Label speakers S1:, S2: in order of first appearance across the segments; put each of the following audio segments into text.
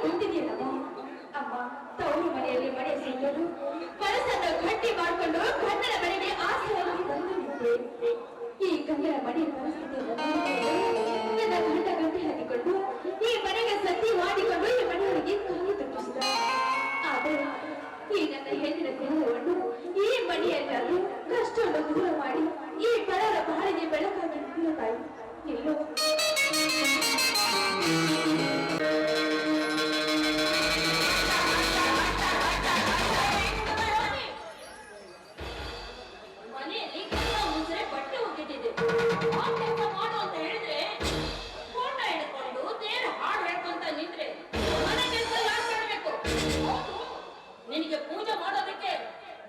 S1: ಕುಂತಿದೆಯಲ್ಲವ ಅಮ್ಮ. ತವರು ಮನೆಯಲ್ಲಿ ಮನೆ ಸಿಕ್ಕರು ಮನಸ್ಸನ್ನು ಗಟ್ಟಿ ಮಾಡಿಕೊಂಡು ಗಂಡನ ಮನೆಗೆ ಆಸೆಯಾಗಿ ಬಂದಿದ್ದೆ. ಈ ಗಂಡನ ಮನೆಯ ಪರಿಸ್ಥಿತಿಯನ್ನು ನನ್ನ ಗಂಡ ಗಂಟೆ ಹಾಕಿಕೊಂಡು ಈ ಮನೆಗೆ ಸತಿ ಮಾಡಿಕೊಂಡು ಈ ಮನೆಯವರಿಗೆ ಕಾಲು ತಪ್ಪಿಸಿದ. ಆದರೆ ಈ ನನ್ನ ಹೆಣ್ಣಿನ ದೇಹವನ್ನು ಈ ಮನೆಯಲ್ಲಾದ್ರೂ ಕಷ್ಟವನ್ನು ದೂರ ಮಾಡಿ ಈ ಬಡವರ ಬಾಳಿಗೆ ಬೆಳಕಾಗಿ ತಾಯಿ ಎಲ್ಲೋ
S2: ಮನೆಯಲ್ಲಿ ಕೆಲಸ ಮುಸ್ರೆ ಬಟ್ಟೆ ಹೋಗಿದ್ದಿದೆ. ಆ ಕೆಲಸ ಮಾಡು ಅಂತ ಹೇಳಿದ್ರೆ ಫೋಟೋ ಹಿಡ್ಕೊಂಡು ದೇವ್ರ ಹಾಡು ಹೇಳ್ಕೊಂತ ನಿಂತ್ರೆ ಮನೆ ಕೆಲಸ ಯಾರು ಮಾಡಬೇಕು? ನಿನಗೆ ಪೂಜೆ ಮಾಡೋದಕ್ಕೆ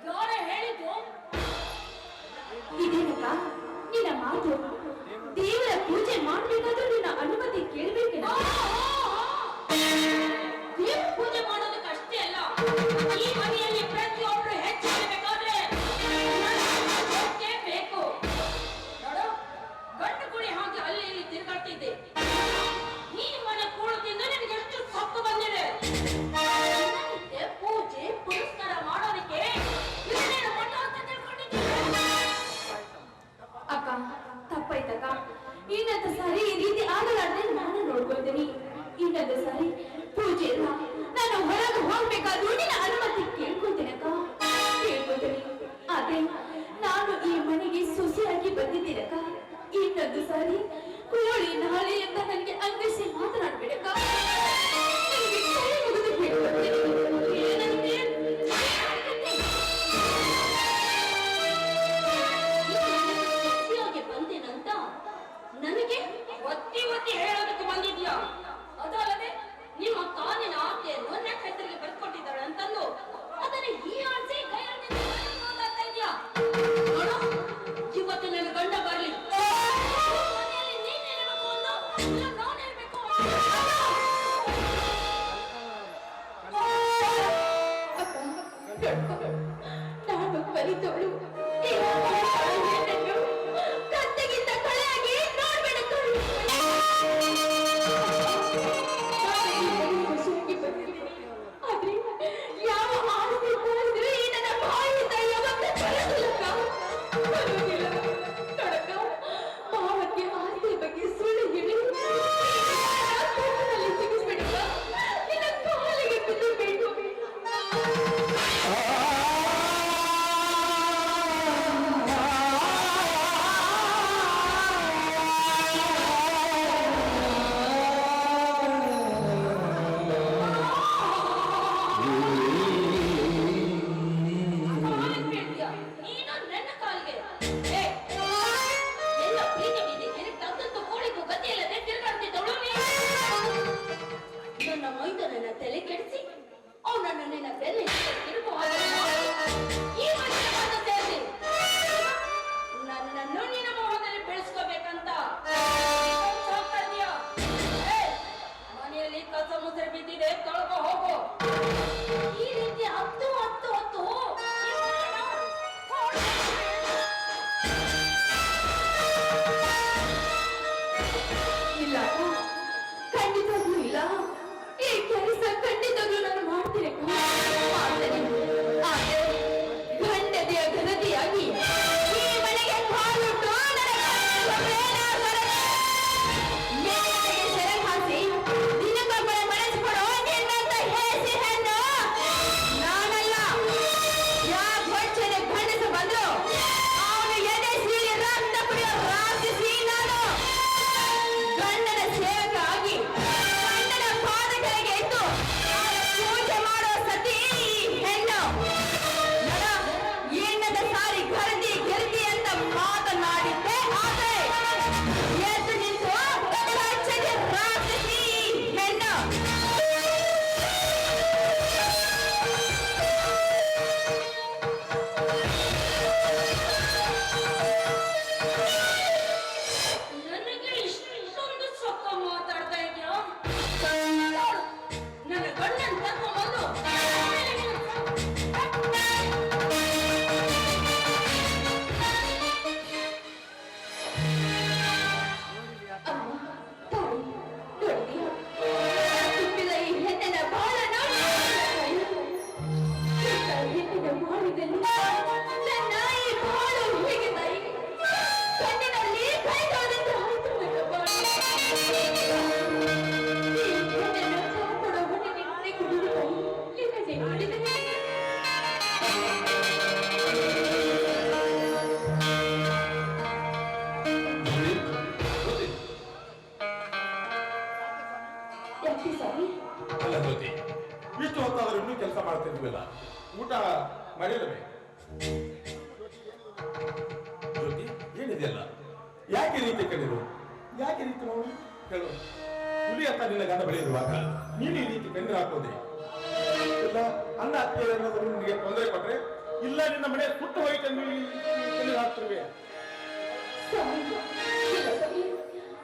S2: ಯಾರ ಹೇಳಿದ್ದು?
S1: ಇದೇನಕ್ಕ ನಿನ್ನ ಮಾತು? ದೇವರ ಪೂಜೆ ಮಾಡ್ಬೇಕಾದ್ರೂ ನಿನ್ನ ಅನುಮತಿ ಕೇಳಬೇಕೆ?
S2: ದೇವ್ರ ಪೂಜೆ ಮಾಡೋದಕ್ಕೆ ಅಷ್ಟೇ ಅಲ್ಲ, ಈ ಮನೆಯಲ್ಲಿ ಪ್ರತಿಯೊಬ್ರು ಹೆಚ್ಚು ಬೇಕಾದ್ರೆ ಬೇಕು. ನೋಡು, ಗಂಡು ಕುಡಿ ಹಾಗೆ ಅಲ್ಲಿ ಇಲ್ಲಿ ತಿರುಗಾಡ್ತಿದ್ದೆ. ಈ ಮನೆ ಕೂಡದಿಂದ ನಿನಗೆ ಎಷ್ಟು ಸೊಕ್ಕು ಬಂದಿದೆ. ಪೂಜೆ ಪುರಸ್ಕಾರ ಮಾಡೋದಕ್ಕೆ
S1: ಅಕ್ಕ ತಪ್ಪಾಯ್ತಕ್ಕ. ಇನ್ನೊಂದು ಸಾರಿ ಈ ರೀತಿ ಆಗಲಾರ್ದೆ ನಾನು ನೋಡ್ಕೊಳ್ತೀನಿ. ಇನ್ನೊಂದು ಸಾರಿ ಪೂಜೆ ಇಲ್ಲ, ನಾನು ಹೊರಗೆ ಹೋಗ್ಬೇಕಾದ್ರೂ ನಿನ್ನ ಅನುಮತಿ ಕೇಳ್ಕೊಳ್ತೀನಿ ಅಕ್ಕ, ಕೇಳ್ಕೊಳ್ತೀನಿ. ಆದ್ರೆ ನಾನು ಈ ಮನೆಗೆ ಸೊಸೆಯಾಗಿ ಬಂದಿದ್ದೀನಕ್ಕ. ಇನ್ನೊಂದು ಸಾರಿ ಕೋಳಿ ನಾಳೆ ಅಂತ ನನಗೆ ಅಂಗಿಸಿ ಮಾತನಾಡ್ಬೇಡಕ್ಕ.
S2: ಬಂದೇನಂತ ನನಗೆ ಒತ್ತಿ ಒತ್ತಿ ಹೇಳೋದಕ್ಕೆ ಬಂದಿದ್ಯಾ? ಅದಲ್ಲದೆ ನಿಮ್ಮ ಕಾಲಿನ ಆಕೆಯನ್ನು ನನ್ನ ಹೆಸರಿಗೆ ಬರ್ಕೊಟ್ಟಿದ್ದಾಳೆ ಅಂತಂದು ಅದನ್ನು ಈ ಆಸೆ ಕೈ ಮಾತಾಡ್ತಾ ಇದ್ಯಾ? ಇವತ್ತು ನನ್ನ ಗಂಡ ಬರ್ಲಿ, ಮನೆಯಲ್ಲಿ ನೀನ್ ಹೇಳ್ಬೇಕು ಅನ್ನೋ ನಾನು ಹೇಳ್ಬೇಕು.
S1: ನಾನು ಬಲಿತವಳು ಕತ್ತೆಗಿಂತ ಕಳೆಯಾಗಿ ನೋಡ್ಬೇಡ. ಆದ್ರೆ ಯಾವ ಆಸ್ತಿ ಮಾಡಿದ್ರೆ ಈ ನನ್ನ ಬಾಯಿಂದ ಯಾವತ್ತೂ ಬರೋದಿಲ್ಲ. ನೋಡಕ್ಕ, ಮಾವಕ್ಕೆ ಆಸ್ತಿ ಬಗ್ಗೆ ಸುಳ್ಳು ಹೇಳಿ ಸಿಗಿಸ್ಬೇಡಕ್ಕ. ನಿನ್ನ ಕಾಲಿಗೆ ಬಿದ್ದು ಬೇಕು. ಮನೆಯಲ್ಲಿ ಕಸ ಮುಸರೆ ಬಿದ್ದಿದೆ, ತೊಳ್ಕೊ ಹೋಗು. ಈ ರೀತಿ ಹತ್ತು ಹತ್ತು ಹತ್ತು ಇಲ್ಲ, ಖಂಡಿತವಾಗ್ಲೂ ಇಲ್ಲ. ಈ ಕೆಲಸ ಖಂಡಿತವಾಗ್ಲೂ ನಾನು ಮಾಡ್ತೀನಿ.
S3: ಜ್ಯೋತಿ, ಇಷ್ಟು ಹೊತ್ತಾದ್ರೂ ಇನ್ನೂ ಕೆಲಸ ಮಾಡ್ತಿರ್ಲಿಲ್ಲ. ಊಟ ಮಾಡಿಲ್ಲವೇ? ಜ್ಯೋತಿ, ಏನಿದೆಯಲ್ಲ? ಯಾಕೆ ರೀತಿ ಕಣ್ಣೀರು? ಯಾಕೆ ರೀತಿ ನಾವು ಹೇಳು? ಹುಲಿ ಅಂತ ನಿನ್ನ ಗಂಡ ಬೆಳೆಯಿರುವಾಗ ನೀನು ಈ ರೀತಿ ಕಣ್ಣೀರು ಹಾಕೋದೆ? ಇಲ್ಲ ಅನ್ನ ಅತ್ತಿಗೆ ಅನ್ನೋದು ನಿನಗೆ ತೊಂದರೆ ಕೊಟ್ರೆ, ಇಲ್ಲ ನಿನ್ನ ಮನೆ ಸುಟ್ಟು ಹೋಯ್ತು ಕಣ್ಣೀರು ಹಾಕ್ತಿರುವೆ.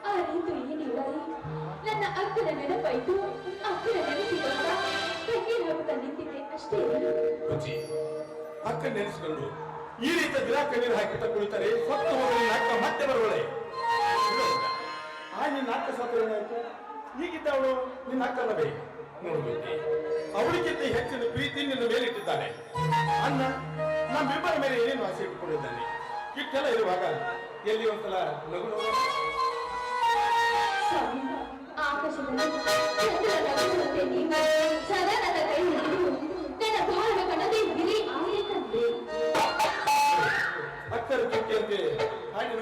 S1: ಆ ರೀತಿ ಏನಿಲ್ಲ. ನನ್ನ ಅಕ್ಕನ ನೆನಪಾಯ್ತು. ಅಕ್ಕನ ನೆನಪಿಗೊಂಡ ಕಣ್ಣೀರು ಹಾಕುತ್ತಾ ನಿಂತಿದೆ ಅಷ್ಟೇ.
S3: ರುಚಿ, ಅಕ್ಕ ನೆನೆಸ್ಕೊಂಡು ಈ ರೀತಿ ದಿನ ಕಣ್ಣೀರು ಹಾಕಿತ ಕುಳಿತರೆ ಸತ್ತು ಹೋಗಿ ಅಕ್ಕ ಮತ್ತೆ ಬರುವಳೆ. ಆ ನಿನ್ನ ಅಕ್ಕ ಸತ್ತು ಏನಾಯ್ತು? ಈಗಿದ್ದ ಅವಳು ನಿನ್ನ ಅಕ್ಕಲ್ಲವೇ? ನೋಡ್ಬೇಕು, ಅವಳಿಗಿಂತ ಹೆಚ್ಚಿನ ಪ್ರೀತಿ ನಿನ್ನ ಮೇಲಿಟ್ಟಿದ್ದಾನೆ. ಅನ್ನ ನಮ್ಮಿಬ್ಬರ ಮೇಲೆ ಏನೇನು ಆಸೆ ಇಟ್ಟುಕೊಂಡಿದ್ದಾನೆ. ಇಟ್ಟೆಲ್ಲ ಇರುವಾಗ ಎಲ್ಲಿ ಒಂದ್ಸಲ ನಗು ನೋಡೋಣ.
S1: ಆಕಾಶದಲ್ಲಿ ಚಂದ್ರನಗುವಂತೆ ನೀವು ಸದಾ ನನ್ನ ಕೈ ಹಿಡಿದು ನನ್ನ ಬಾಳ ಕಣದೆ ಬಿರಿ ಆಯಿತಂತೆ.
S3: ಅಕ್ಕರ ಚುಕ್ಕಿಯಂತೆ ಹಾಗೆ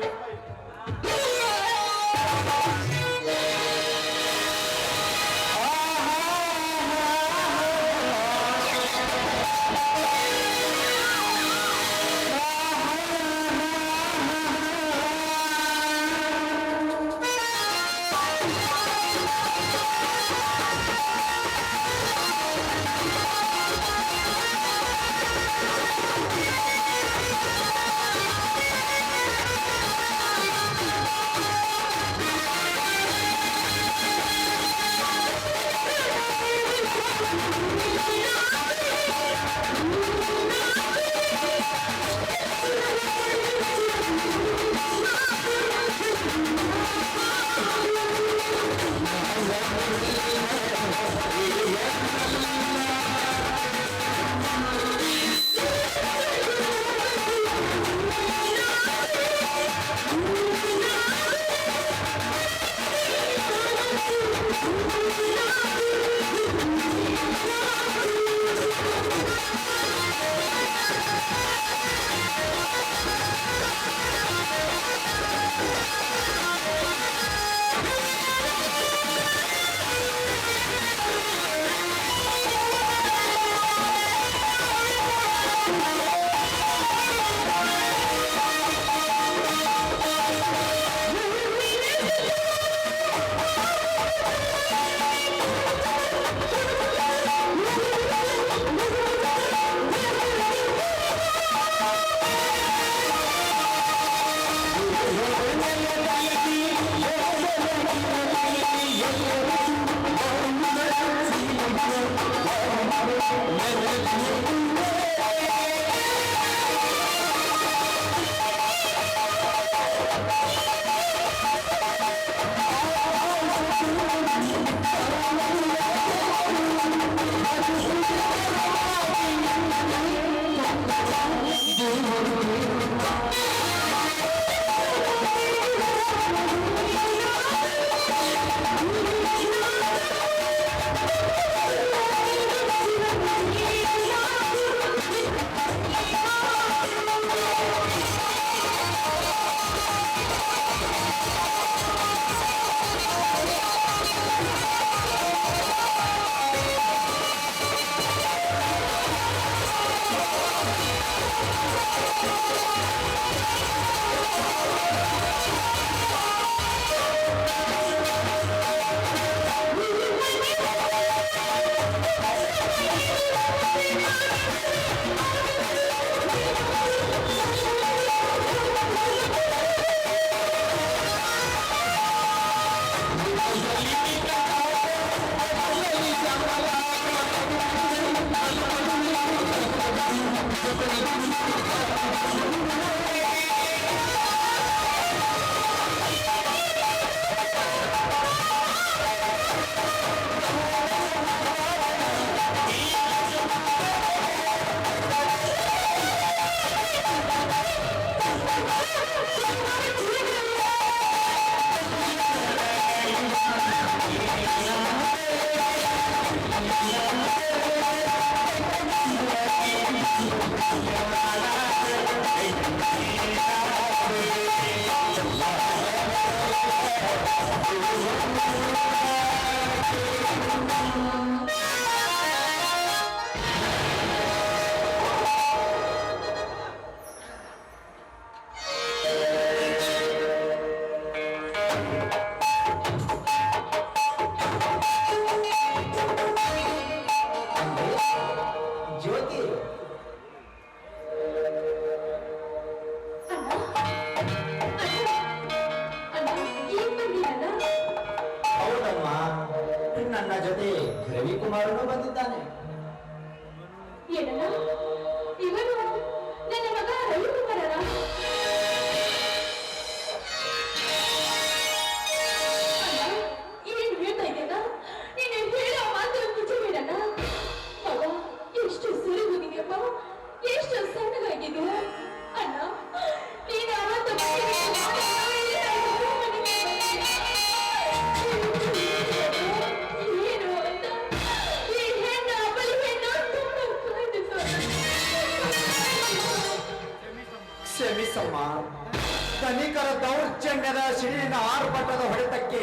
S4: ರಾಜಕುಮಾರನು ಬಂದಿದ್ದಾನೆ.
S1: ಏನಣ್ಣ ಇವನು ನನ್ನ ಮಗ ರವಿಕುಮಾರನ? ಏನು ಹೇಳ್ತಾ ಇದ್ದೀನ? ನೀನು ಹೇಳೋ ಮಾತು ನಿಜವೇನಣ್ಣ? ಮಗ ಎಷ್ಟು ಸುರಿಗುದಿದೆಯಪ್ಪ, ಎಷ್ಟು ಸಣ್ಣಗಾಗಿದೆಯಾ ಅಣ್ಣ. ನೀನು ಅವತ್ತು ಏನು ಅಂತ ಈ ಹೆಣ್ಣು ಬಲಿ ಹೆಣ್ಣು
S4: ಕ್ಷಮಿಸಮ್ಮ, ಧನಿಕರ ದೌರ್ಜನ್ಯದ ಸಿಡಿಲಿನ ಆರ್ಭಟದ ಹೊಡೆತಕ್ಕೆ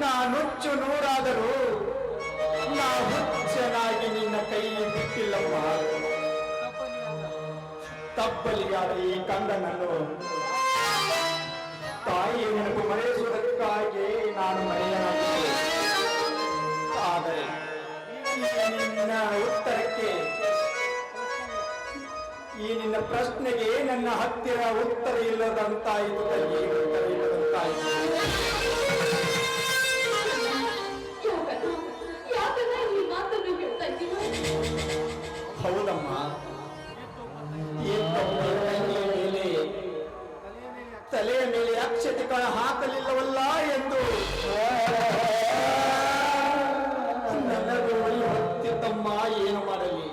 S4: ನಾನುಚ್ಚು ನೂರಾದರೂ ನಾ ಹುಚ್ಚನಾಗಿ ನಿನ್ನ ಕೈ ಬಿಟ್ಟಿಲ್ಲಮ್ಮ. ತಪ್ಪಲಿಯಾದ ಈ ಕಂದನನ್ನು ತಾಯಿಯ ನೆನಪು ಮರೆಸುವುದಕ್ಕಾಗಿ ನಾನು ಮರೆಯಲಾಗಿದೆ. ಆದರೆ ನಿನ್ನ ಉತ್ತರಕ್ಕೆ, ಈ ನಿನ್ನ ಪ್ರಶ್ನೆಗೆ ನನ್ನ ಹತ್ತಿರ ಉತ್ತರ ಇಲ್ಲದಂತಾಯಿತು ತಂಗಿ, ಉತ್ತರ ಇಲ್ಲದಂತಾಯಿತು.
S1: ಯಾಕಂದ್ರೆ ಈ ಮಾತನ್ನು ಹೇಳ್ತಾ ಇದ್ದೀವಿ?
S4: ಹೌದಮ್ಮ, ಈ ತಂಗಿಯ ಮೇಲೆ ತಲೆಯ ಮೇಲೆ ಅಕ್ಷತೆ ಕಣ ಹಾಕಲಿಲ್ಲವಲ್ಲ ಎಂದು ನನಗೂ ಹೊತ್ತಿದ್ದಮ್ಮ. ಏನು ಮಾಡಲಿ?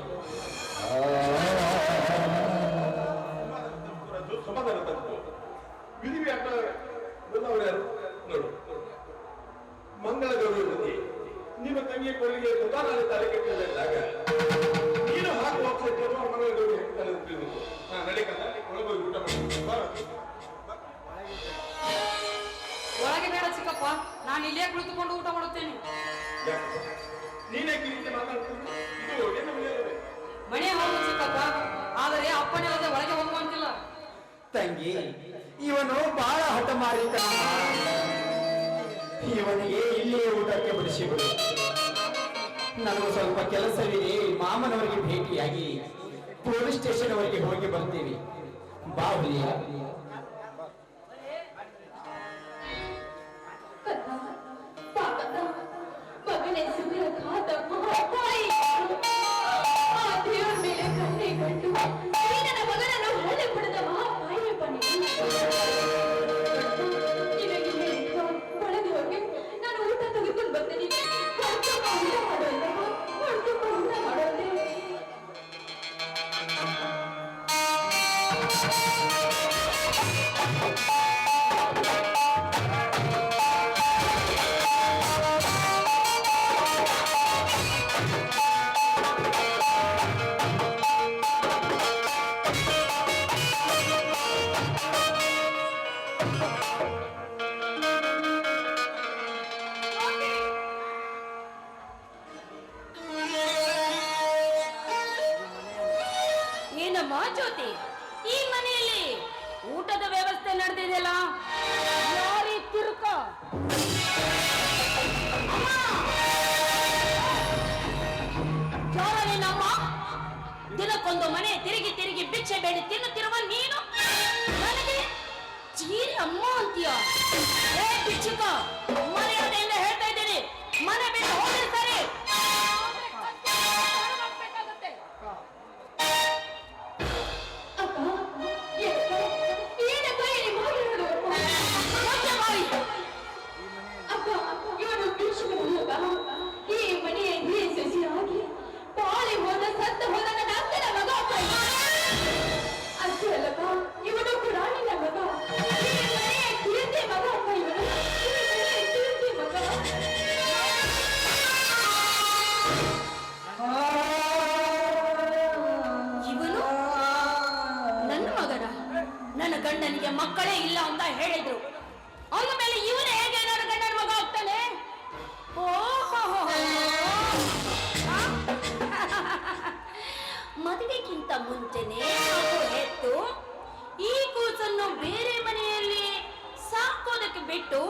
S3: ಸಮಾಧಾನ ತಂತು ವಿಧಿವಿ ಅಕ್ಕ ಬಂದವರು ಯಾರು ನೋಡು. ಮಂಗಳ ಗೌರಿ ಬುದ್ಧಿ ನಿಮ್ಮ ತಂಗಿಯ ಕೊರಳಿಗೆ ತುಕಾರಾದ ತಲೆ ಕೆಟ್ಟಿದ್ದಾಗ ನೀನು ಹಾಕುವ ಅಕ್ಷತೆಯನ್ನು ಮಂಗಳ ಗೌರಿ ಹೇಳ್ತಾನೆ ಅಂತ ತಿಳಿದು ನಡಿಕಲ್ಲ ಒಳಗೋಗಿ ಊಟ ಮಾಡಿ.
S2: ಒಳಗೆ ಬೇಡ ಚಿಕ್ಕಪ್ಪ, ನಾನು ಇಲ್ಲೇ ಕುಳಿತುಕೊಂಡು ಊಟ ಮಾಡುತ್ತೇನೆ.
S3: ನೀನೇ ಕಿರಿಕೆ ಮಾತಾಡ್ತೀನಿ. ಇದು ಏನು ಮನೆಯಲ್ಲವೇ?
S2: ಮನೆ ಹೌದು ಚಿಕ್ಕಪ್ಪ, ಆದರೆ ಅಪ್ಪನಿಲ್ಲದೆ ಒಳಗೆ ಹೋಗುವಂತಿಲ್ಲ.
S4: ತಂಗಿ, ಇವನು ಬಹಳ ಹಠಮಾರಿ ಕಣಮ್ಮ. ಇವನಿಗೆ ಇಲ್ಲಿಯೇ ಊಟಕ್ಕೆ ಬಡಿಸಿಬಿಡು. ನನಗೂ ಸ್ವಲ್ಪ ಕೆಲಸವಿದೆ. ಮಾಮನವರಿಗೆ ಭೇಟಿಯಾಗಿ ಪೊಲೀಸ್ ಸ್ಟೇಷನ್ ಅವರಿಗೆ ಹೋಗಿ ಬರ್ತೀವಿ. ಬಾ ಹುಲಿಯ.
S1: ಮಗನೇ ಸುಖಾದ ತಾಯಿ ಆ ದೇವರ ಮೇಲೆ ಕಣ್ಣೆ ಕಂಡು ನನ್ನ ಮಗನನ್ನು ಹೊಳೆ ಪಡೆದ ಮಹಾಪಾಯ ಬನ್ನಿ. ನಿನಗೆ ಹೇಳಿದ್ದು ಒಳಗೆ ಹೋಗಿ ನಾನು ಊಟ ತೆಗೆದುಕೊಂಡು ಬರ್ತೇನೆ. ಊಟ ಮಾಡೋಲ್ಲ, ಊಟ ಮಾಡೋದೇ.
S2: ಏನಮ್ಮ ಜ್ಯೋತಿ, ಈ ಮನೆಯಲ್ಲಿ ಊಟದ ವ್ಯವಸ್ಥೆ ನಡೆದಿದೆಯಲ್ಲ? ಯಾರಿ ತಿರುಕ ನಮ್ಮ ದಿನಕ್ಕೊಂದು ಮನೆ ತಿರುಗಿ ತಿರುಗಿ ಭಿಕ್ಷೆ ಬೇಡಿ ತಿನ್ನುತ್ತಿರುವ ನೀನು ನನಗೆ ಚೀರಿ ಅಮ್ಮ ಅಂತೀಯ? ಏ ಭಿಕ್ಷುಕ, ಮರ್ಯಾದೆಯಿಂದ ಹೇಳ್ತಾ ಇದ್ದೀನಿ, ಮನೆ ಬಿಟ್ಟು ಹೋಗಿರ್ತಾರೆ.
S1: ಈ ಮನೆಯ ಹಿರಿಯ ಸೊಸೆಯಾಗಿ ಬಾಳಿ ಹೋದ ಸತ್ತ ಹೋದ ನನ್ನ ಅಕ್ಕನ ಮಗ ಅಷ್ಟೇ ಅಲ್ಲಪ್ಪ, ಇವನು ಕೂಡ ನಿನ್ನ ಮಗ. ಈ ಮನೆಯ ಕೀರ್ತಿ ಮಗ ಅಪ್ಪ ಇವನು. ಈ ಮನೆಯ ಕೀರ್ತಿ ಮಗ.
S2: ಇವನು ನನ್ನ ಮಗನ? ನನ್ನ ಗಂಡನಿಗೆ ಮಕ್ಕಳೇ ಇಲ್ಲ ಅಂತ ಹೇಳಿದ್ರು. ಅವನ ಮೇಲೆ ಇವನು ಹೇಗೆ ನನ್ನ ಗಂಡನ ಮಗ ಆಗ್ತಾನೆ? ಮದುವೆಗಿಂತ ಮುಂಚೆನೆ ಹೆತ್ತು ಈ ಕೂಸನ್ನು ಬೇರೆ ಮನೆಯಲ್ಲಿ ಸಾಕೋದಕ್ಕೆ ಬಿಟ್ಟು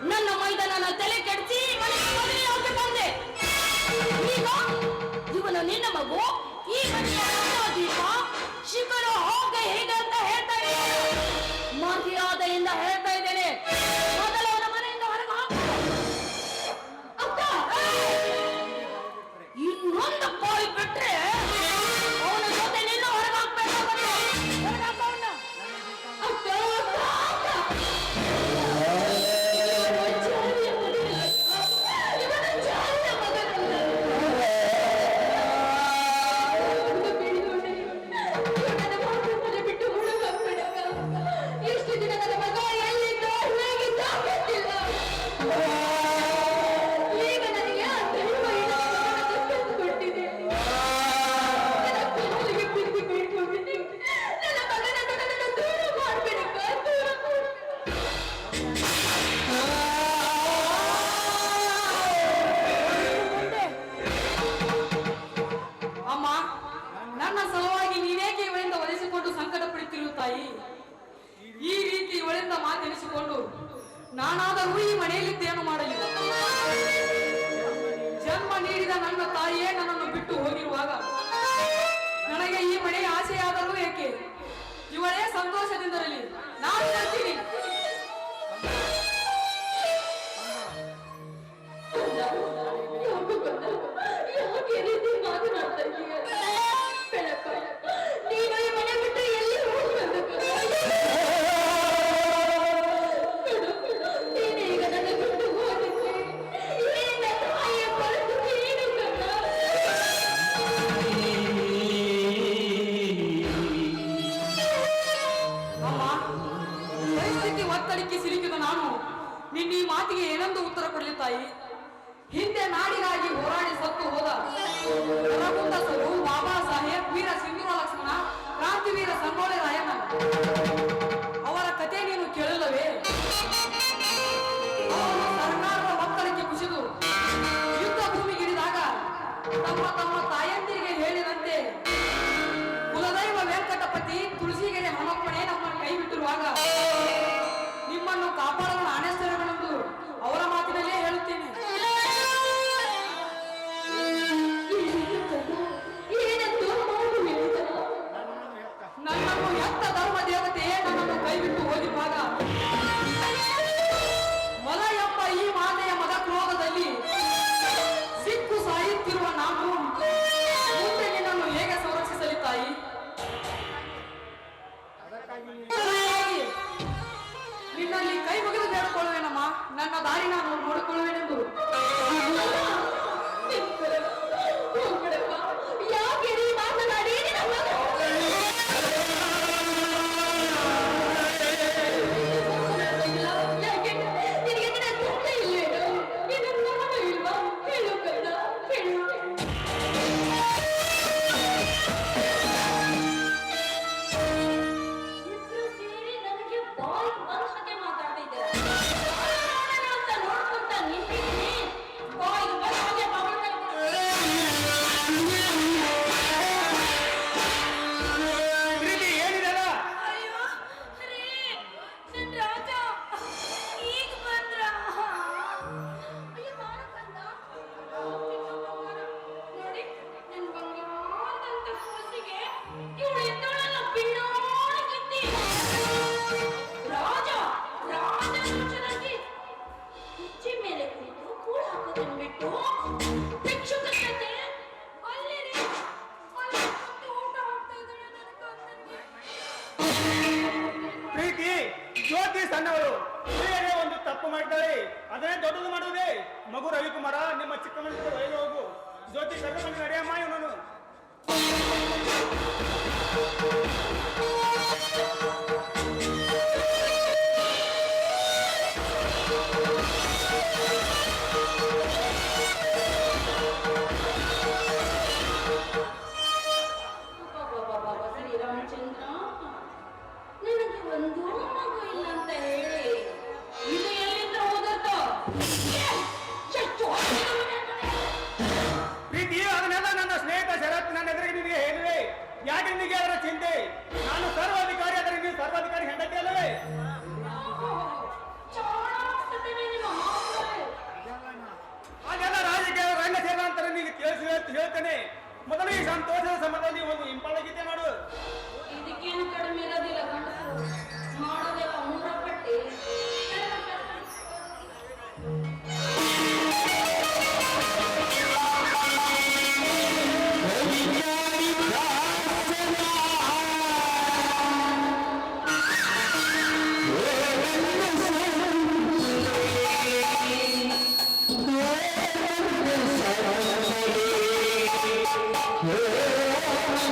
S2: ನನ್ನ ಮೈದಾನ ತಲೆ ಕೆಡಿಸಿ ಮದುವೆ ಬಂದೆ. ಈಗ ಇವನು ನಿನ್ನ ಮಗು, ಈ ಮನೆಯ ದೀಪ ಶಿಖರ ಹೋಗ ಹೇಗೆ ಅಂತ ಹೇಳ್ತಾ ಇದ್ದಾರೆ. ಮರ್ಯಾದೆಯಿಂದ ಹೇಳ್ತಾ
S5: ಜನ್ಮ ನೀಡಿದ ನನ್ನ ತಾಯಿಯೇ ನನ್ನನ್ನು ಬಿಟ್ಟು ಹೋಗಿರುವಾಗ ನನಗೆ ಈ ಮನೆಯ ಆಸೆಯಾದರೂ ಏಕೆ? ಇವಳೇ ಸಂತೋಷದಿಂದಿರಲಿ, ನಾನು ಬರ್ತೀನಿ.
S1: ಯಾಕೆ ರೀತಿ ಮಾತನಾಡ್ತಾ ಇದ್ದೀಯ? ಬೆಳಕ, ನೀನು ಈ ಮನೆ ಬಿಟ್ಟು ಎಲ್ಲಿ ಹೋಗಬಾರದು. ನೀನೀಗ ನನ್ನ ಬಿಟ್ಟು ಹೋಗಿದ್ದೆ. ಈ ನನ್ನ ತಾಯಿಯ ಪರಿಸ್ಥಿತಿ ಏನು ಕಣ್ಣ?
S5: ಅಮ್ಮ, ಪರಿಸ್ಥಿತಿ ಒತ್ತಡಕ್ಕೆ ಸಿಲುಕಿದ ನಾನು ನಿನ್ನ ಈ ಮಾತಿಗೆ ಏನೆಂದು ಉತ್ತರ ಕೊಡಲಿ ತಾಯಿ? ಹಿಂದೆ ನಾಡಿಗಾಗಿ ಹೋರಾಡಿ ಸತ್ತು ಹೋದ ರಘುವಂತಸರು, ಬಾಬಾ ಸಾಹೇಬ್, ವೀರ ಸಿಂಧೂರ ಲಕ್ಷ್ಮಣ, ಕ್ರಾಂತಿವೀರ ಸಂಗೊಳ್ಳಿ ರಾಯಣ್ಣ ಅವರ ಕಥೆ ನೀನು ಕೇಳಲ್ಲವೇ? ಅವರು ಸರ್ಕಾರದ ಒತ್ತಡಕ್ಕೆ ಕುಸಿದು ಯುದ್ಧ ಭೂಮಿಗಿಳಿದಾಗ ತಮ್ಮ ತಾಯಂದಿರಿಗೆ ಹೇಳಿದಂತೆ ಕುಲದೈವ ವೆಂಕಟಪತಿ ತುಳಸಿಗೆರೆ ಹನುಮಪ್ಪನೇ ನಮ್ಮನ್ನು ಕೈ ಬಿಟ್ಟಿರುವಾಗ ನಿಮ್ಮನ್ನು ಕಾಪಾಡಲು ನಾನೇ ಸ್ಥಳಗಳೆಂದು ಅವರ ಮಾತಿನಲ್ಲೇ ಹೇಳುತ್ತೇನೆ.
S1: ಏನೆಂದು ಮಾತು ಹೇಳಿದನು?
S5: ನನ್ನನ್ನು ಎತ್ತ ಧರ್ಮ ದೇವತೆಯೇ ನನ್ನನ್ನು ಕೈ ಬಿಟ್ಟು ಹೋಗಿರುವಾಗ ಮಲ ಎಂಬ ಈ ಮಾತೆಯ ಮದ ಕ್ರೋಧದಲ್ಲಿ ಸಿಕ್ಕು ಸಾಯುತ್ತಿರುವ ನಾನು ಮುಂದೆ ನಿನ್ನನ್ನು ಹೇಗೆ ಸಂರಕ್ಷಿಸಲಿ ತಾಯಿ? ಅದಕ್ಕಾಗಿ ನಿನ್ನಲ್ಲಿ ಕೈ ಮುಗಿದು ಬೇಡಿಕೊಳ್ಳುವೇನಮ್ಮ, ನನ್ನ ದಾರಿ ನಾನು ನೋಡಿಕೊಳ್ಳುವೆನೆಂದು.
S1: ಹೋಗ್ಬಿಡಪ್ಪ, ಯಾಕೆ ನೀ ಮಾತನಾಡಿ ನಿನ್ನ ಮಗ ಯಾಕೆ ನಿನಗೆ ನಿನ್ನ ತಂದೆ ಇಲ್ವೇನು? ನಿನ್ನ ಮಾವ ಇಲ್ವಾ? ಹೇಳು ಕಣ್ಣ, ಹೇಳು.
S2: ಇಬ್ರು ಸೇರಿ ನನಗೆ ಬಾಯಿ ಬಂದ ಹಾಗೆ ಮಾತಾಡ್ತಾ ಇದ್ದಾರೆ. ಅಂತ ನೋಡ್ಕೊಂತ ನಿಂತಿದ್ದೀನಿ, ಬಾಯಿ ಬಂದ ಹಾಗೆ ಮಾತಾಡ್ತಾ ಇದ್ದಾರೆ.
S4: ಪ್ರೀತಿ ಏನಿದೆಲ್ಲ?
S2: ಅಯ್ಯೋ ರೀ, ನನ್ ರಾಜ ಈಗ ಬಂದ್ರ? ಅಯ್ಯೋ ನಾನು ಬಂದ? ನೋಡಿ, ನನ್ ಬಂಗಾರದಂತ ಕೂಸಿಗೆ ಇವಳು ಎದ್ದವಳಲ್ಲ ಪಿಳ್ಳೋಳಗಿದ್ದಿ. ರಾಜ ರಾಜನಾಗಿ ಕುರ್ಚಿ ಮೇಲೆ ಕುಳಿತು ಕೂಳು ಹಾಕೋದನ್ನ ಬಿಟ್ಟು ಭಿಕ್ಷುಕತೆ ಅಲ್ಲಿ ರೀ, ಅಲ್ಲಿ ಕೂತು ಊಟ ಹಾಕ್ತಾ ಇದ್ದಾಳೆ ನನ್ನ ಗಂಡನಿಗೆ.
S6: ಪ್ರೀತಿ ಜ್ಯೋತಿ ಸಣ್ಣವಳು ಹಿರಿಯರೇ ಒಂದು ತಪ್ಪು ಮಾಡ್ತಾಳೆ, ಅದನ್ನೇ ದೊಡ್ಡದು ಮಾಡುವುದೇ. ಮಗು ರವಿಕುಮಾರ, ನಿಮ್ಮ ಚಿಕ್ಕ ಮನಸ್ಸಿಗೆ ಒಳಗೆ ಹೋಗು. ಜ್ಯೋತಿ ಕರ್ಕೊಂಡು ನಡೆಯಮ್ಮ ಇವನನ್ನು.
S2: ಶ್ರೀರಾಮಚಂದ್ರ, ನನಗೆ ಒಂದು ಮಗು ಇಲ್ಲ ಅಂತ ಹೇಳಿ ಇದು ಎಲ್ಲಿಂದ ಹೋದತ್ತ?
S6: ಪ್ರೀತಿ ಅದನ್ನೆಲ್ಲ ನನ್ನ ಸ್ನೇಹಿತ ಶರತ್ ನನ್ನ ಎದುರಿಗೆ ನಿನಗೆ ಹೇಳಿವೆ. ಯಾಕೆ ನಿನಗೆ ಅದರ ಚಿಂತೆ? ನಾನು ಸರ್ವಾಧಿಕಾರಿ, ಆದರೆ ನೀವು ಸರ್ವಾಧಿಕಾರಿ ಹೆಂಡತಿ ಅಲ್ಲವೇ? ಅದೆಲ್ಲ ರಾಜಕೀಯ ರಂಗ ಸೇರ ಅಂತ ನಿನಗೆ ಹೇಳ್ತೇನೆ. ಮೊದಲು ಈ ಸಂತೋಷದ ಸಮಯದಲ್ಲಿ ಒಂದು ಇಂಪಾಳ ಗೀತೆ ಮಾಡು.
S2: ಇದಕ್ಕೇನು ಕಡಿಮೆ ಇರೋದಿಲ್ಲ ಗಂಡಸರು ಮಾಡೋದೆಲ್ಲ ಮೂರ ಪಟ್ಟಿ.
S4: Oh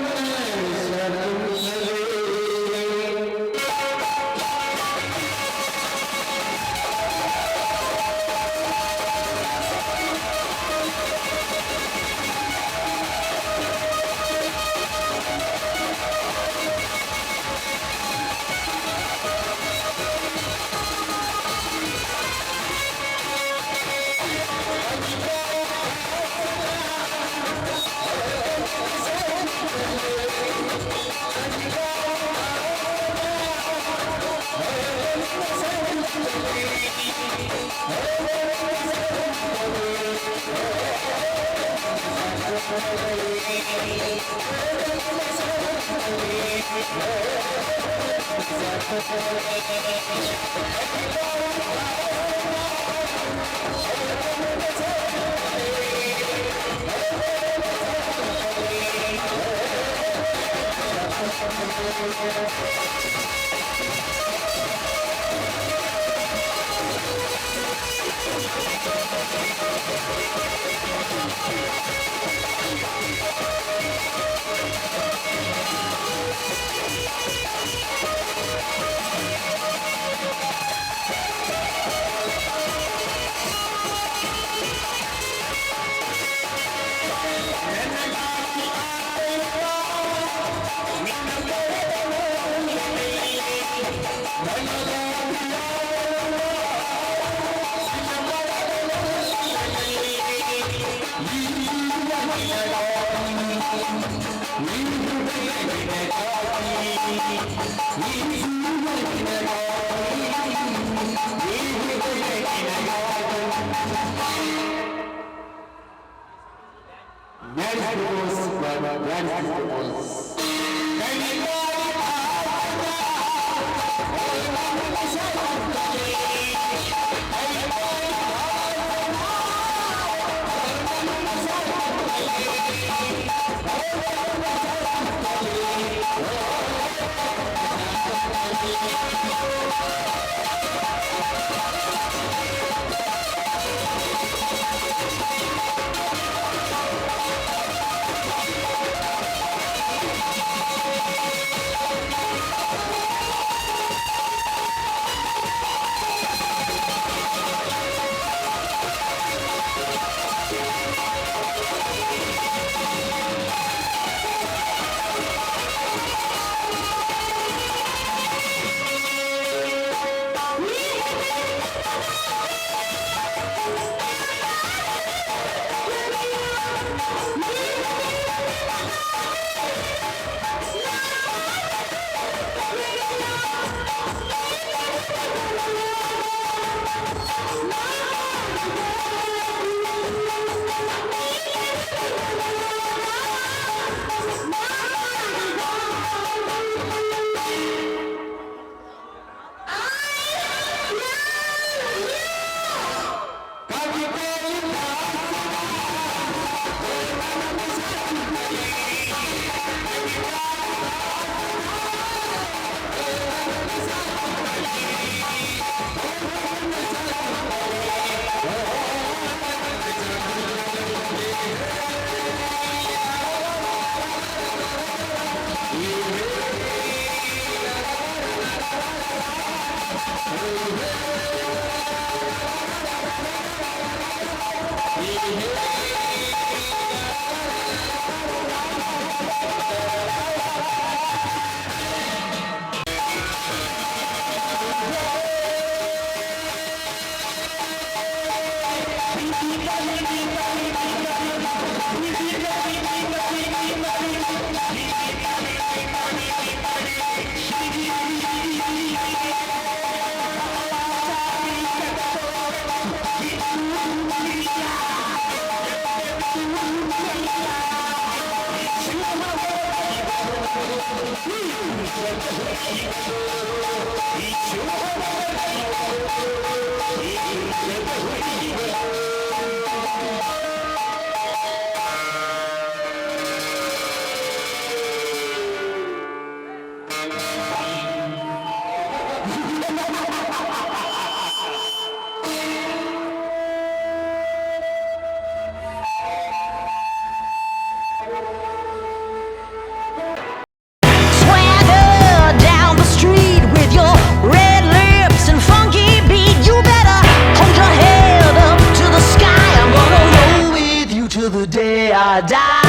S7: Swagger down the street with your red lips and funky beat. You better hold your head up to the sky. I'm gonna roll with you till the day I die.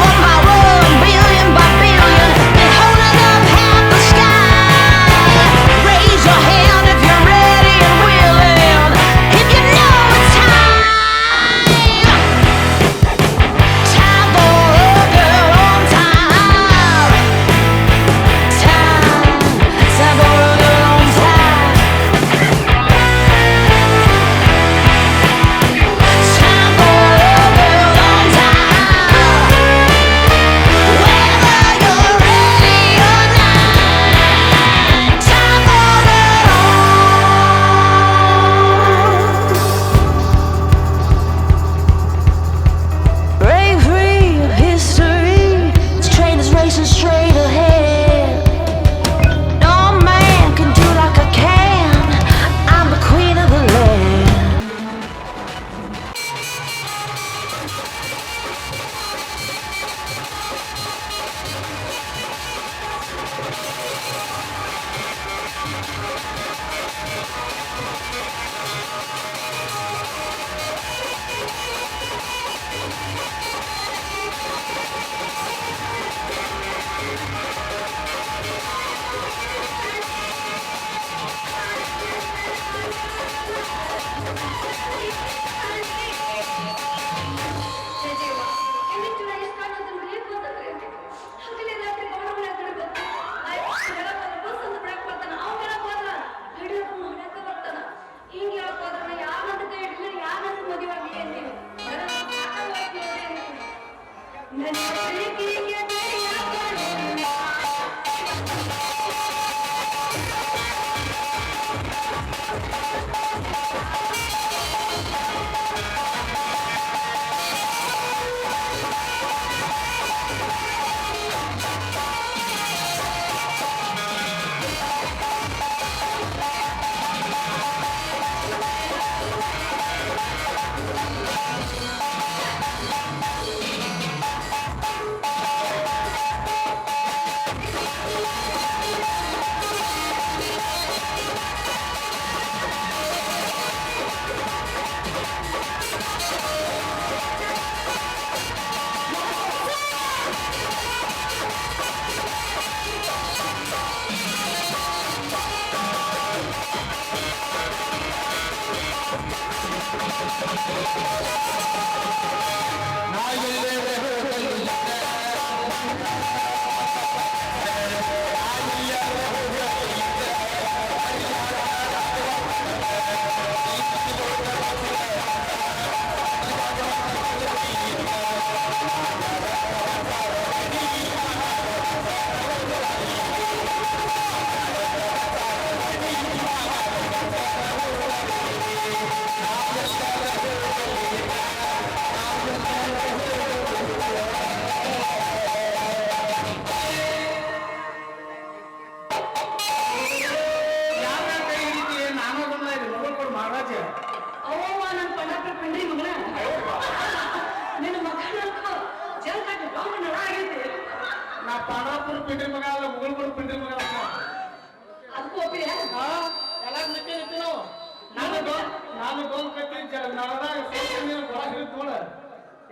S7: One by one, billion by billion, been holding up half the sky.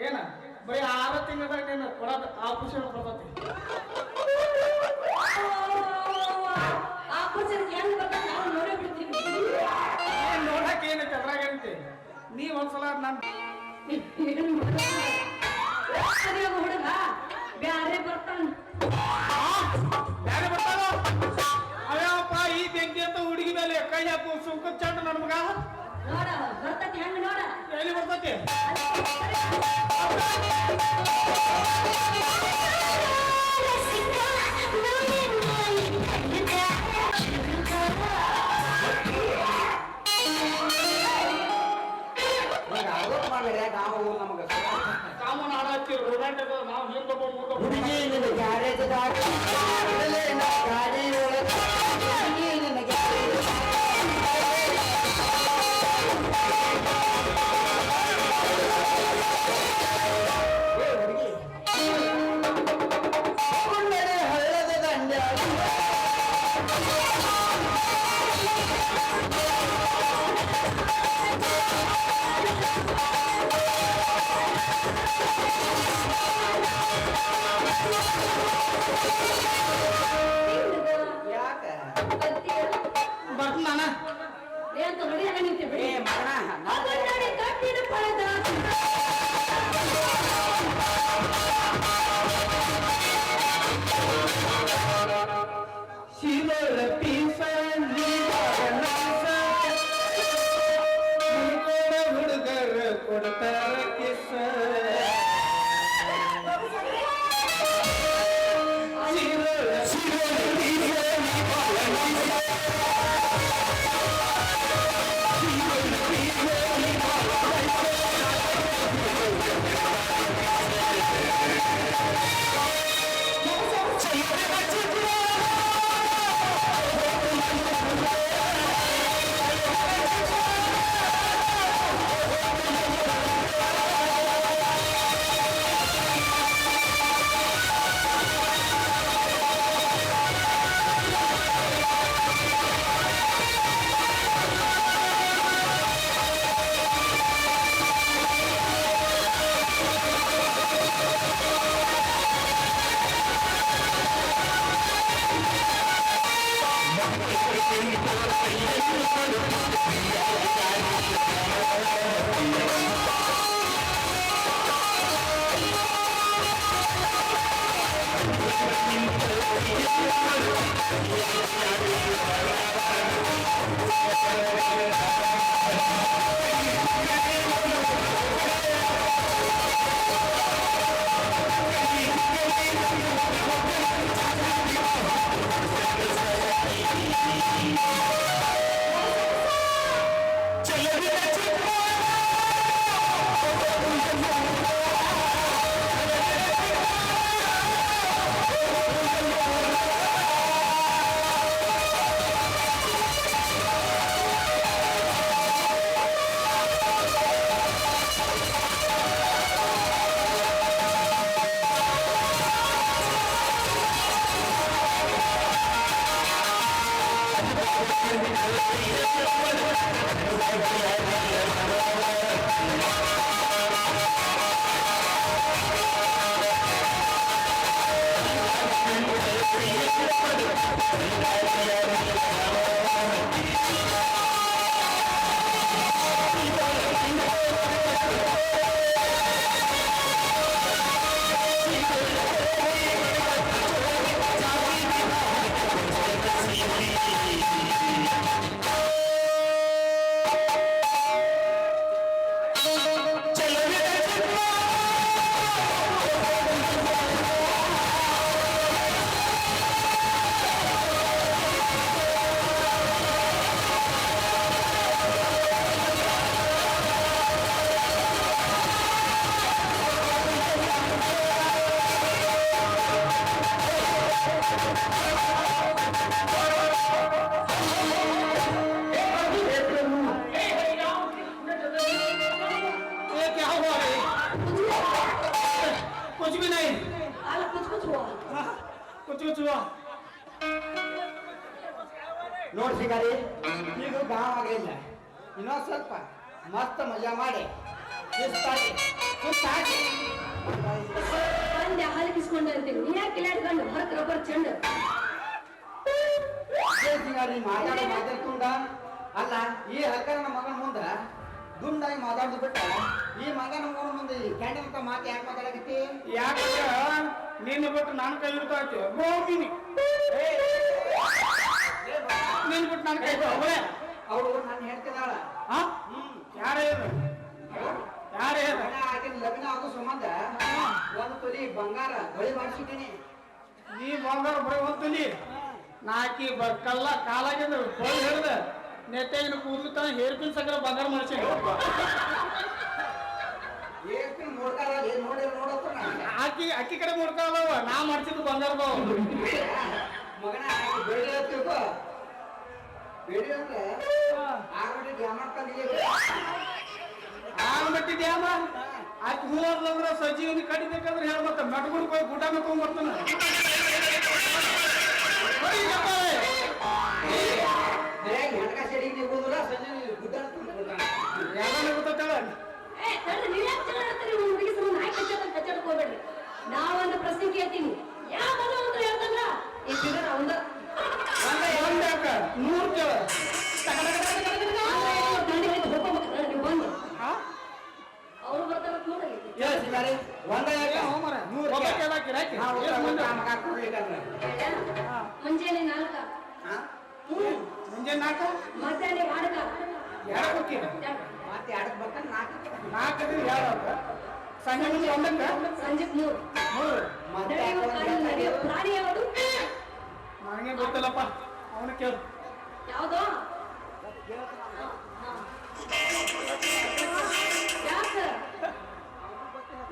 S6: ಏನ ಬರೀ 6 ತಿಂಗಳದಾಗ ನೀನು ಕೊಡೋದು operation ಬರ್ತತಿ. ನೋಡಕ್ಕೆ ಏನೈತೆ ಅದ್ರಾಗ ಏನೈತಿ? ನೀ ಒಂದ್ಸಲ ನನ್
S1: ಹುಡುಗ ಬ್ಯಾರೆ ಬರ್ತಾನ
S6: ಬ್ಯಾರೆ ಬರ್ತಾನ. ಅಯ್ಯಪ್ಪ ಈ ಬೆಂಕಿ ಅಂತ ಹುಡುಗಿ ಮೇಲೆ ಕೈ ಹಾಕು ಸುಂಕದ ಚಂಡ ನನ್ ಮಗ
S1: ನೋಡ ಬರ್ತತಿ ಹೆಂಗ ನೋಡ
S6: ಎಲ್ಲಿ ಬರ್ತತಿ? ಕಾಮನ್ ಆಡಾಚಿ ರೋಡಾಟದ ನಾವು ಹಿಂದೆ
S4: ಹುಡುಗಿ ನಿನ್ನ ಗ್ಯಾರೇಜ್ದಾಗ ಗಾಡಿ ಒಳಗೆ ಹುಡುಗಿ ನಿನ್ನ ಗ್ಯಾರೇಜ್ ಹಳ್ಳದ ದಂಡ ಯಾಕ
S6: ಬರ್ತಾನ
S1: ಅಂತ ನೋಡಿ ನಿಂತೆ ಬಿಡಿ
S4: ಏ ಮಗನ
S1: ಅದನ್ನಡಿ ಕಟ್ಟಿನ ಪಡೆದ
S6: ಶಿವರ ಪೀಸ ಹುಡುಗರ ಕೊಡ್ತಾರ ಕಿಸ
S7: Thank you.
S4: ನೋಡ್ ಶಿಕಾರಿ ಈಗ ಗಾಂವ್ ಆಗಿಲ್ಲ ಇನ್ನೊಂದ್ ಸ್ವಲ್ಪ ಮಸ್ತ್ ಮಜಾ ಮಾಡಿ
S1: ಬಂದೆ ಹಾಲು ಕಿಸ್ಕೊಂಡು ಅಂತೀನಿ ನೀ ಯಾಕೆ ಕಿಲಾಡ್ಕೊಂಡು ಹೊರಗೆ ರಬ್ಬರ್ ಚೆಂಡು
S4: ಶಿಕಾರಿ ಮಾತಾಡ್ತುಂಡ ಅಲ್ಲ ಈ ಹಲ್ಕರ ನಮ್ಮ ಮಗನ ಮುಂದ ದುಂಡಾಗಿ ಮಾತಾಡ್ದು ಬಿಟ್ಟ ಈ ಮಗನ ಮಗನ ಮುಂದೆ ಕ್ಯಾಂಟೀನ್ ಅಂತ ಮಾತು ಯಾಕೆ ಮಾತಾಡಕತ್ತಿ
S6: ಯಾಕಂದ್ರ ನಿನ್ನ ಬಿಟ್ಟು ನಾನು ಕೈ ಹಿಡ್ತಾಯ್ತು ಹೋಗಿನಿ ನಿನ್ ಬಿಟ್ಟು ನಾನು ಕೈ ಹೋಗ್ರೆ
S4: ಅವ್ರು ನಾನು ಹೇಳ್ತಿದ್ದಾಳ
S6: ಯಾರೇ ಯಾರೇ
S4: ಆಗಿನ ಲಗ್ನ ಆಗೋ ಸಂಬಂಧ ಒಂದು ತೊಲಿ ಬಂಗಾರ ಬಳಿ ಮಾಡಿಸಿದ್ದೀನಿ
S6: ನೀ ಬಂಗಾರ ಬರೀ ಒಂತಲಿ ನಾಕಿ ಕಲ್ಲ ಕಾಲಾಗಿಂದ ಹೊಳ್ ಹಿಡ್ದ ನೆತ್ತಾಗಿನ ಕೂದಲು ತನ ಹೇರ್ ಪಿನ್ ಸಕರ ಬಂಗಾರ ಮಾಡಿಸಿ
S4: ನೋಡ್ತಾರ ನೋಡಿ ನೋಡತ್ತ
S6: ಅಕ್ಕಿ ಅಕ್ಕಿ ಕಡೆ ಮುಡ್ಕೊಳ್ಳವ ನಾ ಮಾಡ್ಸಿದ್ದು ಬಂಗಾರದವ
S4: ಮಗನ ಬೇಡಿ ತಿಳ್ಕೊ ಬೇಡಿ ಅಂದ್ರೆ ಆಗ್ಬಿಟ್ಟು ಡ್ಯಾಮರ್ ತಂದಿಗೆ
S6: ಆಗ್ಬಿಟ್ಟಿದ್ದೆ ಅಮ್ಮ ಆಕಿ ಹೂವರ್ಲಂದ್ರ ಸಜೀವನಿ ಕಡಿಬೇಕಂದ್ರೆ ಹೇಳ ಮತ್ತೆ ಮೆಟ್ಗುಡ್ ಹೋಗಿ ಗುಡ್ಡ ತಗೊಂಡ್ ಬರ್ತಾನ
S4: ಹೆಣ್ಕ ಸೆಡಿಗೆ ನಿಗೋದಿಲ್ಲ ಸಂಜೆ ಗುಡ್ಡ
S6: ಎಲ್ಲ ಗೊತ್ತಾಳ
S1: ನಾವೊಂದು ಪ್ರಶ್ನೆ ಕೇಳ್ತೀನಿ ಯಾವ ಅಂತ ಹೇಳ್ತಂದ್ರ ಇದ್ರ ಅವಂದ
S6: ಒಂದ್ ಯಾಕ 100 ಕೇಳ
S1: ಅವ್ರು ಬರ್ತಾರ ನೋಡಿ
S4: ಒಂದ ಯಾಕೆ
S1: ಮುಂಜಾನೆ 4
S6: ಮುಂಜಾನೆ 4
S1: ಮಧ್ಯಾಹ್ನ 2
S6: ಯಾರು ಹೋಗ್ತೀರ
S4: ಮತ್ತೆ ಎರಡಕ್ಕೆ ಬರ್ತಾನೆ
S6: ನಾಲ್ಕು ಯಾರು ಸಂಜೆ ಮುಂದೆ ಒಂದಕ್ಕ
S1: ಸಂಜೆ 3 ನಡೆಯುವ ಪ್ರಾಣಿ ಯಾವುದು
S6: ನನಗೆ ಗೊತ್ತಿಲ್ಲಪ್ಪ ಅವನು ಕೇಳು
S1: ಯಾವ್ದು ಯಾಕ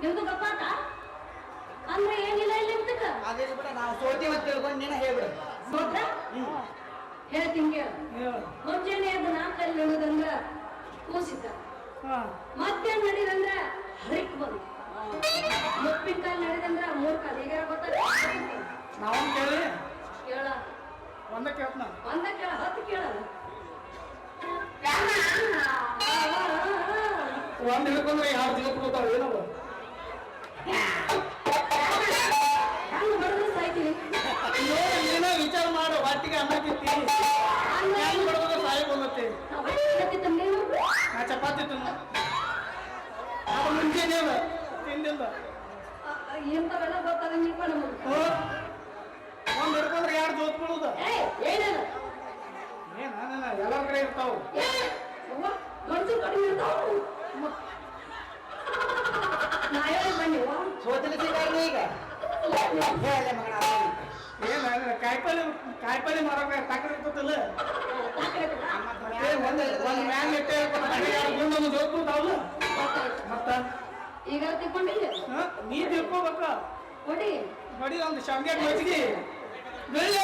S1: ನಿಮ್ದು ಗೊತ್ತಾತ ಅಂದ್ರೆ ಏನಿಲ್ಲ ಇಲ್ಲಿ ನಿಮ್ದಕ್ಕ
S4: ಅದೇ ಬಿಡ ನಾವು ಸೋತೀವಿ ಅಂತ ತಿಳ್ಕೊಂಡು ನೀನ ಹೇಳ್ಬಿಡು
S1: ಸೋತ್ರ ಹೇಳ್ತೀನಿ ಕೇಳು ಮುಂಜಾನೆ ಅದು 4 ನಡೆದಂದ್ರ ಕೂಸಿದ್ದ ಮಧ್ಯಾಹ್ನ ನಡೆದಂದ್ರ ಹರಿಕ್ ಬಂದು ಮುಪ್ಪಿನ ಕಾಲ ನಡೆದಂದ್ರ 3 ಕಾಲ ಈಗ ಗೊತ್ತಾಗ
S6: ನಾವು ಕೇಳಿ
S1: ಕೇಳ
S6: ಒಂದ ಕೇಳ್ತ
S1: ಒಂದ ಕೇಳ 10 ಕೇಳ
S6: ಒಂದ್ ಹಿಡ್ಕೊಂಡ್ರೆ ಯಾರು ತಿಳ್ಕೊತಾವ ಏನವ
S1: ಹಂಗ ಮಾಡಿದ್ರೆ ಸಾಯ್ತೀನಿ
S6: ಏನೋ ವಿಚಾರ ಮಾಡು ಹೊಟ್ಟಿಗೆ ಅನ್ನ ತಿಂತಿ ಹೆಂಗ್ ಬಡದ್ರ ಮತ್ತೆ
S1: ತಂದೇನು
S6: ನಾ ಚಪಾತಿ ತಿನ್ನ ಅದು ಮುಂಚೆನೇ ಅದ ತಿಂದಿಲ್ಲ
S1: ಎಂತವೆಲ್ಲ ಗೊತ್ತಾಗಂಗಿಲ್ಪ ನಮಗೆ
S6: ಒಂದ್ ಹಿಡ್ಕೊಂಡ್ರೆ ಯಾರು ಜೋತ್ಕೊಳ್ಳೋದು
S1: ಏನದ
S6: ಏನ ಎಲ್ಲರ ಕಡೆ ಇರ್ತಾವ
S1: ಮನ್ಸು ಕಡಿಮೆ ಇರ್ತಾವು ನಾ ಹೇಳಿ ಬಂದಿವ
S4: ಈಗ ಹೇಳ ಮಗನ
S6: ಏನ ಕಾಯಿಪಲ್ಲೆ ಮಾರೋಕೆ ತಾಕತ್ ಇರ್ತದಲ್ಲ ಒಂದ್ ಮ್ಯಾನ್ ಇಟ್ಟೆ ಗುಂಡೊಂದು ಜೋತ್ಕೊತಾವಲ್ಲ ಮತ್ತ
S1: ಈಗ ತಿಳ್ಕೊಂಡಿಲ್ಲ
S6: ನೀ ತಿಳ್ಕೊಬೇಕ
S1: ಕೊಡಿ
S6: ನೋಡಿ ಒಂದು ಶಾವಿಗೆ ಮಜ್ಜಿಗೆ ಬೆಳ್ಳ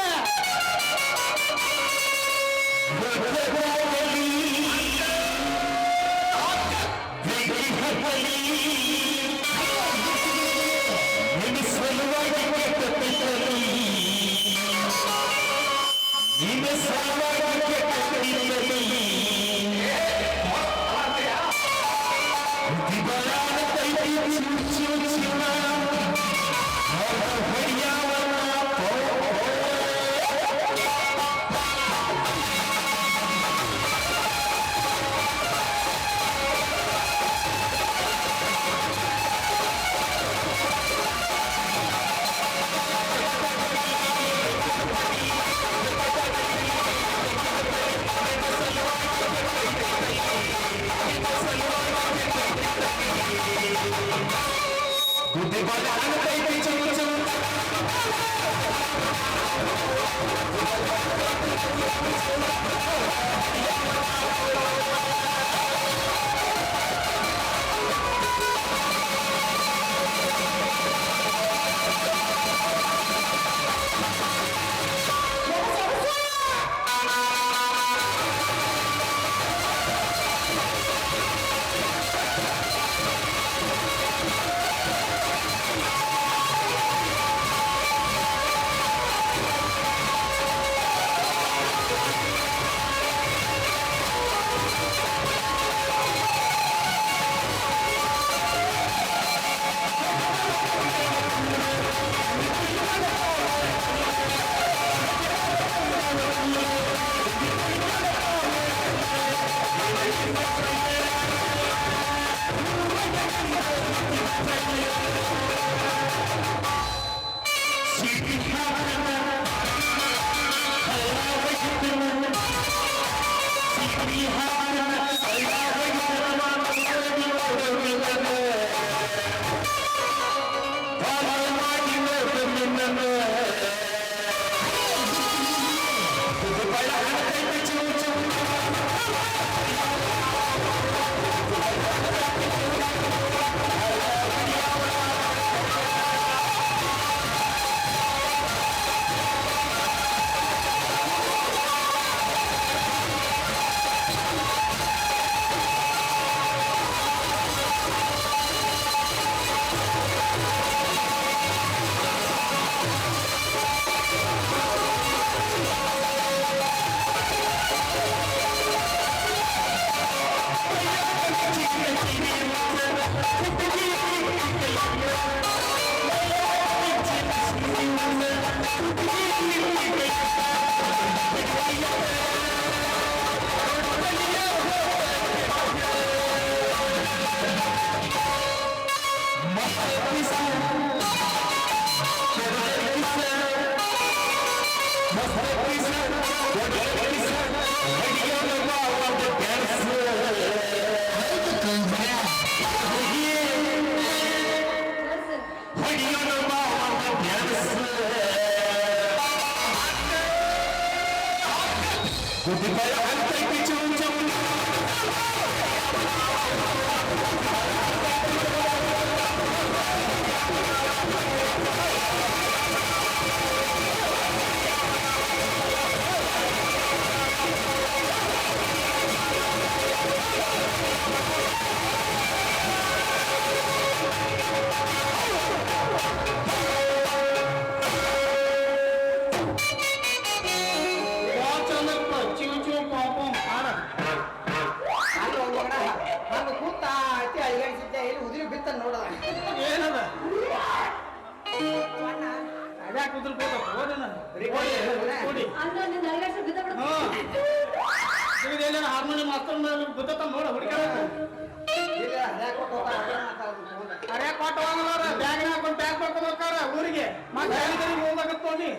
S6: ಚಿವ್ ಚಿವ್ ಪಾಪ ಬುದ್ಧ ನೋಡ ಹುಡುಗ ಅರೆ ಕೊಟ್ಟು ಹೋಗಲ್ಲ ಬ್ಯಾಗ್ ಹಾಕೊಂಡು ಬ್ಯಾಗ್ ಮಾಡ್ಕೊಂಡು ಹೋಗ್ತಾರ ಊರಿಗೆ ಮತ್ತೆ ಹೋಗ್ಬೇಕಂತ ನೋಡಿ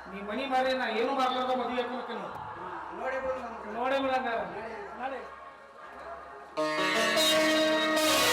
S6: ನೀ ಮನಿ ಮಾರಿ ನಾ ಏನು ಮಾಡ್ಲಾರ್ದ ಮದುವೆ ಹಾಕೋಕೇನು